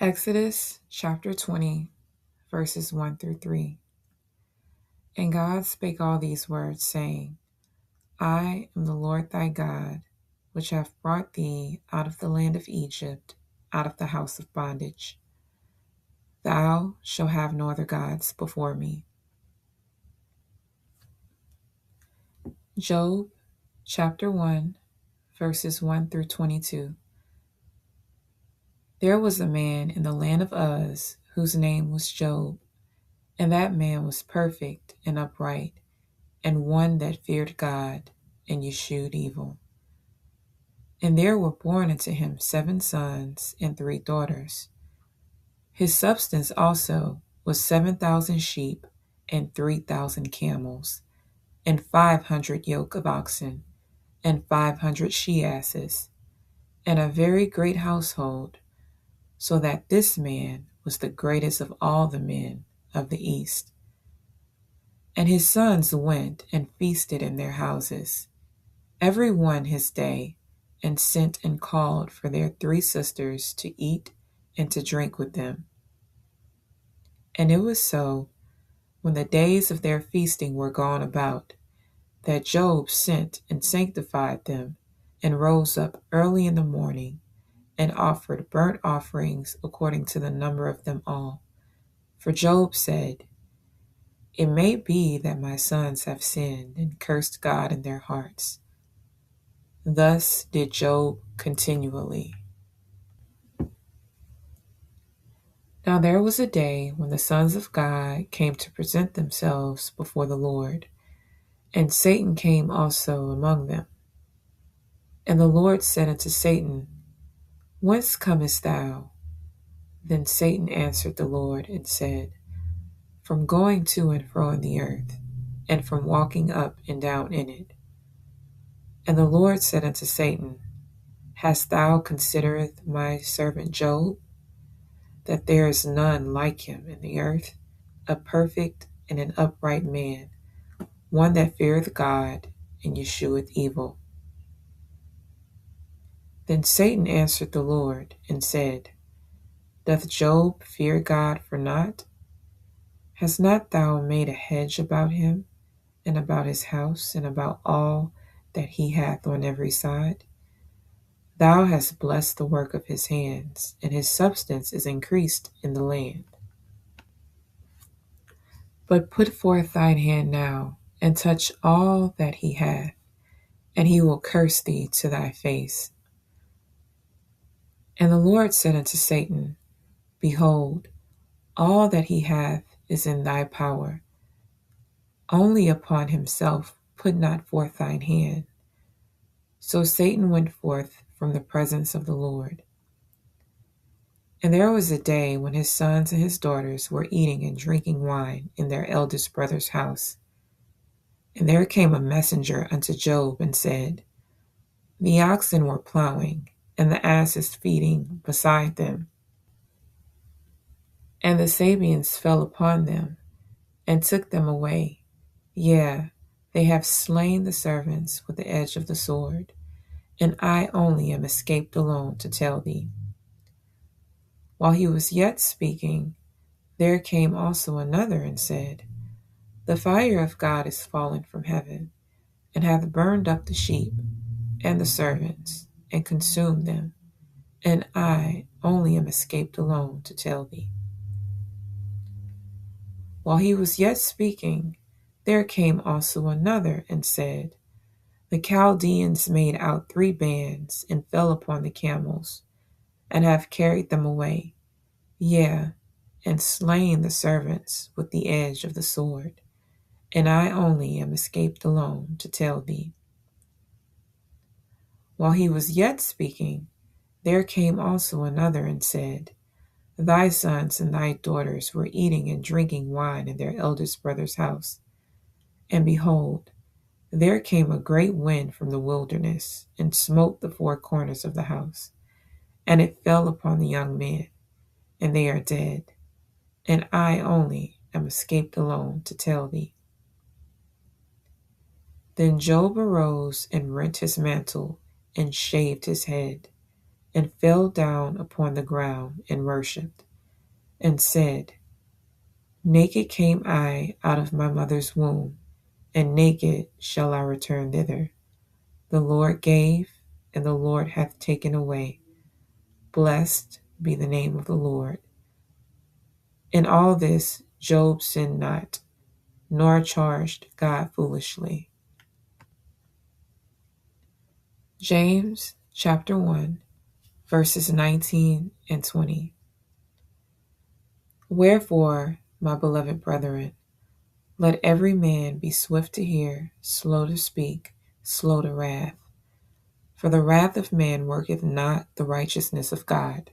Exodus chapter 20, verses 1 through 3. And God spake all these words, saying, I am the Lord thy God, which have brought thee out of the land of Egypt, out of the house of bondage. Thou shalt have no other gods before me. Job chapter 1, verses 1 through 22. There was a man in the land of Uz, whose name was Job, and that man was perfect and upright, and one that feared God and eschewed evil. And there were born unto him 7 sons and 3 daughters. His substance also was 7,000 sheep and 3,000 camels, and 500 yoke of oxen, and 500 she-asses, and a very great household, so that this man was the greatest of all the men of the east. And his sons went and feasted in their houses, every one his day, and sent and called for their 3 sisters to eat and to drink with them. And it was so, when the days of their feasting were gone about, that Job sent and sanctified them, and rose up early in the morning, and offered burnt offerings according to the number of them all. For Job said, It may be that my sons have sinned and cursed God in their hearts. Thus did Job continually. Now there was a day when the sons of God came to present themselves before the Lord, and Satan came also among them. And the Lord said unto Satan, Whence comest thou? Then Satan answered the Lord and said, From going to and fro in the earth, and from walking up and down in it. And the Lord said unto Satan, Hast thou considered my servant Job, that there is none like him in the earth, a perfect and an upright man, one that feareth God and escheweth evil? Then Satan answered the Lord and said, Doth Job fear God for naught? Hast not thou made a hedge about him, and about his house, and about all that he hath on every side? Thou hast blessed the work of his hands, and his substance is increased in the land. But put forth thine hand now, and touch all that he hath, and he will curse thee to thy face. And the Lord said unto Satan, Behold, all that he hath is in thy power. Only upon himself put not forth thine hand. So Satan went forth from the presence of the Lord. And there was a day when his sons and his daughters were eating and drinking wine in their eldest brother's house. And there came a messenger unto Job and said, The oxen were plowing, and the asses feeding beside them. And the Sabeans fell upon them, and took them away. Yea, they have slain the servants with the edge of the sword, and I only am escaped alone to tell thee. While he was yet speaking, there came also another and said, The fire of God is fallen from heaven, and hath burned up the sheep and the servants, and consumed them, and I only am escaped alone to tell thee. While he was yet speaking, there came also another and said, The Chaldeans made out 3 bands, and fell upon the camels, and have carried them away, yea, and slain the servants with the edge of the sword, and I only am escaped alone to tell thee. While he was yet speaking, there came also another and said, Thy sons and thy daughters were eating and drinking wine in their eldest brother's house. And behold, there came a great wind from the wilderness, and smote the 4 corners of the house, and it fell upon the young men, and they are dead, and I only am escaped alone to tell thee. Then Job arose and rent his mantle, and shaved his head, and fell down upon the ground and worshipped, and said, Naked came I out of my mother's womb, and naked shall I return thither. The Lord gave, and the Lord hath taken away. Blessed be the name of the Lord. In all this Job sinned not, nor charged God foolishly. James chapter 1, verses 19 and 20. Wherefore, my beloved brethren, let every man be swift to hear, slow to speak, slow to wrath. For the wrath of man worketh not the righteousness of God.